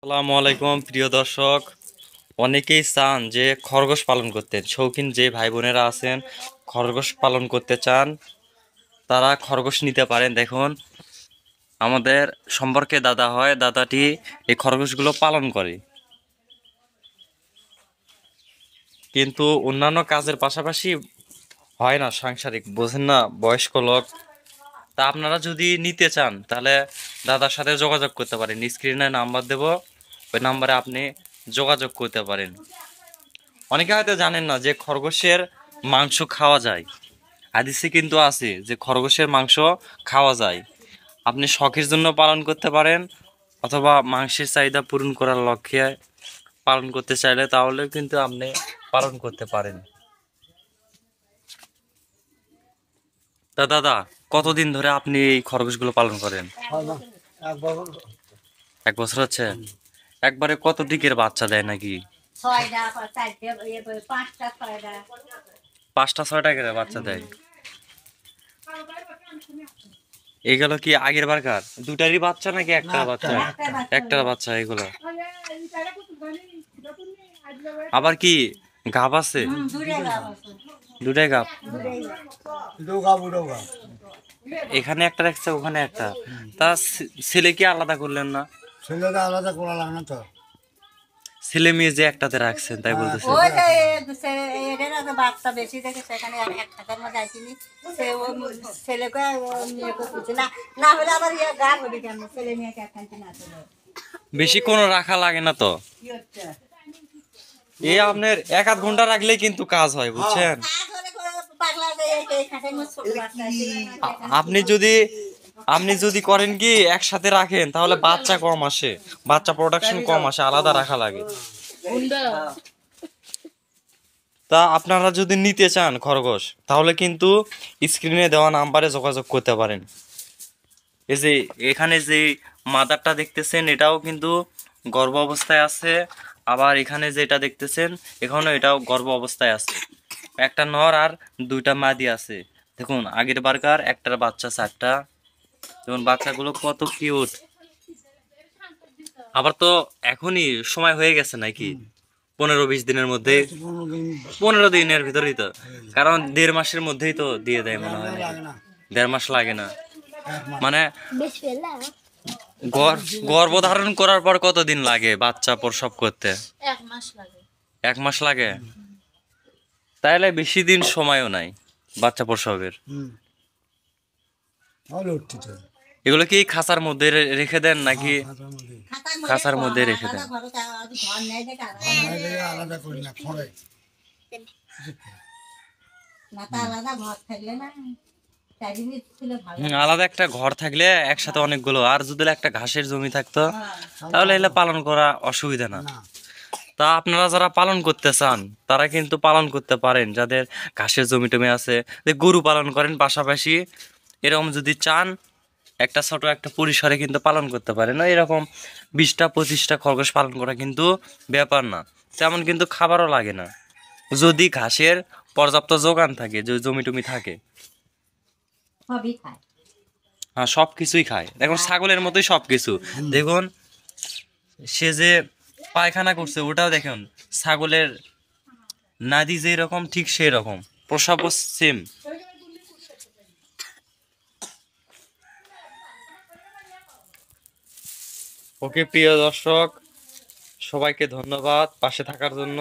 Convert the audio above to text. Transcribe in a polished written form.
আসসালামু আলাইকুম প্রিয় দর্শক। অনেকেই চান যে খরগোশ পালন করতে, শৌখিন যে ভাই বোনেরা আছেন খরগোশ পালন করতে চান তারা খরগোশ নিতে পারেন। দেখুন, আমাদের সম্পর্কে দাদা হয়, দাদাটি এই খরগোশগুলো পালন করে, কিন্তু অন্যান্য কাজের পাশাপাশি হয় না, সাংসারিক বোঝেন না, বয়স্ক লোক। তা আপনারা যদি নিতে চান তাহলে দাদার সাথে যোগাযোগ করতে পারেন, স্ক্রিনে নাম্বার দেব, ওই নাম্বারে আপনি যোগাযোগ করতে পারেন। অনেকে হয়তো জানেন না যে খরগোশের মাংস খাওয়া যায়, হাদিসে কিন্তু আছে যে খরগোশের মাংস খাওয়া যায়। আপনি শখের জন্য পালন করতে পারেন, অথবা মাংসের চাহিদা পূরণ করার লক্ষ্যে পালন করতে চাইলে তাহলেও কিন্তু আপনি পালন করতে পারেন। তা দাদা, কতদিন ধরে আপনি এই খরগোশগুলো পালন করেন? এক বছর। 1 বছর হচ্ছে। একবারে কত দিকের বাচ্চা দেয় নাকি? 5টা 6টা করে বাচ্চা দেয়। এগুলো কি আগের বারকার দুটারই বাচ্চা নাকি একটা বাচ্চা? একটা বাচ্চা এগুলো। আবার কি গাব আছে? দুটাই গাব। এখানে একটা রাখছে, ওখানে একটা। তা ছেলে কি আলাদা করলেন না? ছেলেটা আলাদা করা লাগে না তো। ছেলে মেয়ে যে একটাতে রাখছেন তাই বলতেছে। বাচ্চা বেশি থেকে সেখানে এক টাকার মধ্যে আসিনি, সে ও ছেলেকে মেয়েকে খুঁজছে না, না হলে আবার ইয়ে গা হবে কেন, ছেলে মেয়েকে একখানটি না চলে বেশি কোনো রাখা লাগে না তো। কি হচ্ছে এই আপনার 1 আধ ঘন্টা রাখলেই কিন্তু কাজ হয়, বুঝছেন? পাগলা ছোট বাচ্চা আপনি যদি করেন কি একসাথে রাখেন তাহলে বাচ্চা কম আসে, বাচ্চা প্রোডাকশন কম আসে, আলাদা রাখা লাগে। তা আপনারা যদি নিতে চান খরগোশ তাহলে কিন্তু স্ক্রিনে দেওয়া নাম্বারে যোগাযোগ করতে পারেন। এই যে এখানে যে মাদারটা দেখতেছেন এটাও কিন্তু গর্ভ অবস্থায় আছে, আবার এখানে যেটা দেখতেছেন এখানেও এটাও গর্ভ অবস্থায় আছে। একটা নর আর 2টা মাদি আছে। দেখুন, আগের বারকার একটার বাচ্চা 4টা। দেখুন বাচ্চাগুলো কত কিউট। আবার তো এখনই সময় হয়ে গেছে নাকি, 15-20 দিনের মধ্যে, 15 দিনের ভিতরেই তো, কারণ 1.5 মাসের মধ্যেই তো দিয়ে দেয় মনে হয়। 1.5 মাস লাগে না, মানে গর্ভধারণ করার পর কতদিন লাগে বাচ্চা প্রসব করতে? 1 মাস লাগে। 1 মাস লাগে? তাহলে বেশি দিন সময়ও নাই বাচ্চা প্রসবের। এগুলো কি খাঁচার মধ্যে রেখে দেন নাকি? খাঁচার মধ্যে রেখে দেন। আলাদা করি না, ফলে আলাদা ঘর থাকলে না আলাদা একটা ঘর থাকলে একসাথে অনেকগুলো, আর যদি একটা ঘাসের জমি থাকতো তাহলে এগুলো পালন করা অসুবিধা না। তা আপনারা যারা পালন করতে চান তারা কিন্তু পালন করতে পারেন, যাদের ঘাসের জমি টমি আছে, যে গরু পালন করেন পাশাপাশি, এরকম যদি চান একটা ছোট একটা পরিসরে কিন্তু পালন করতে পারেন। এরকম 20টা 25টা খরগোশ পালন করা কিন্তু ব্যাপার না, তেমন কিন্তু খাবারও লাগে না, যদি ঘাসের পর্যাপ্ত যোগান থাকে, যে জমি টমি থাকে। সবই খায়। হ্যাঁ, সবকিছুই খায়। দেখুন ছাগলের মতোই সবকিছু। দেখুন সে যে পায়খানা করছে ওটাও দেখুন, ছাগলের নাদি যে রকম ঠিক সেই রকম, প্রসাবও সেম। ওকে প্রিয় দর্শক, সবাইকে ধন্যবাদ পাশে থাকার জন্য।